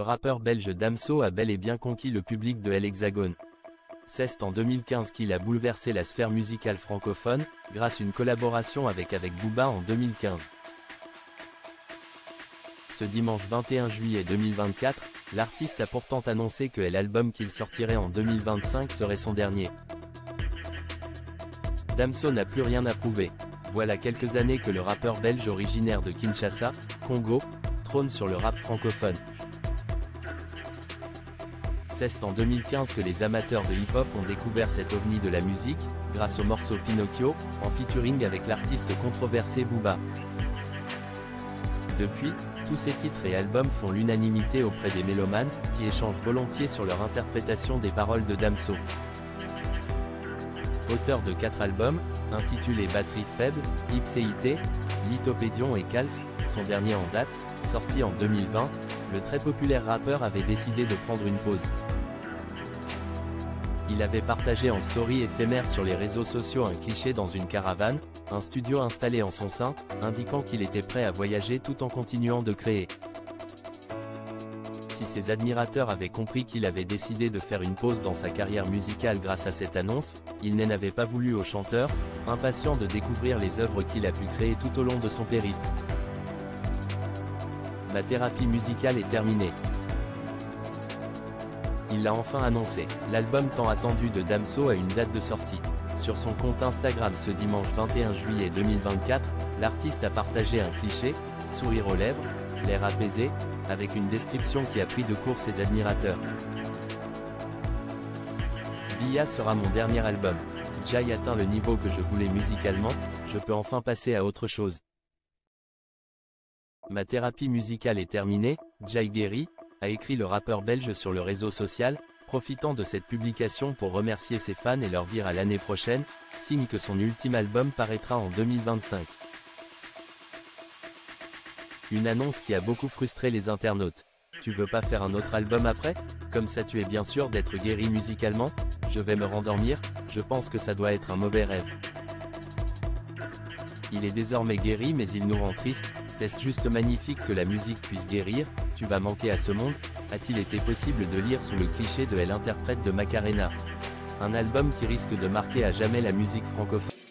rappeur belge Damso a bel et bien conquis le public de l'Hexagone. C'est en 2015 qu'il a bouleversé la sphère musicale francophone, grâce à une collaboration avec Booba en 2015. Ce dimanche 21 juillet 2024, l'artiste a pourtant annoncé que l'album qu'il sortirait en 2025 serait son dernier. Damso n'a plus rien à prouver. Voilà quelques années que le rappeur belge originaire de Kinshasa, Congo, trône sur le rap francophone. C'est en 2015 que les amateurs de hip-hop ont découvert cet ovni de la musique, grâce au morceau Pinocchio, en featuring avec l'artiste controversé Booba. Depuis, tous ces titres et albums font l'unanimité auprès des mélomanes, qui échangent volontiers sur leur interprétation des paroles de Damso. Auteur de 4 albums, intitulés Batterie faible, Ipséité, Lithopédion et Calf, son dernier en date, sorti en 2020, le très populaire rappeur avait décidé de prendre une pause. Il avait partagé en story éphémère sur les réseaux sociaux un cliché dans une caravane, un studio installé en son sein, indiquant qu'il était prêt à voyager tout en continuant de créer. Si ses admirateurs avaient compris qu'il avait décidé de faire une pause dans sa carrière musicale grâce à cette annonce, ils n'en avaient pas voulu au chanteur, impatient de découvrir les œuvres qu'il a pu créer tout au long de son périple. Ma thérapie musicale est terminée. Il l'a enfin annoncé, l'album tant attendu de Damso a une date de sortie. Sur son compte Instagram ce dimanche 21 juillet 2024, l'artiste a partagé un cliché, sourire aux lèvres, l'air apaisé, avec une description qui a pris de court ses admirateurs. Bia sera mon dernier album. Jay atteint le niveau que je voulais musicalement, je peux enfin passer à autre chose. Ma thérapie musicale est terminée, Jay guéri, a écrit le rappeur belge sur le réseau social, profitant de cette publication pour remercier ses fans et leur dire à l'année prochaine, signe que son ultime album paraîtra en 2025. Une annonce qui a beaucoup frustré les internautes. Tu veux pas faire un autre album après? Comme ça tu es bien sûr d'être guéri musicalement? Je vais me rendormir, je pense que ça doit être un mauvais rêve. Il est désormais guéri mais il nous rend triste, c'est juste magnifique que la musique puisse guérir, tu vas manquer à ce monde, a-t-il été possible de lire sous le cliché de l'interprète de Macarena. Un album qui risque de marquer à jamais la musique francophone.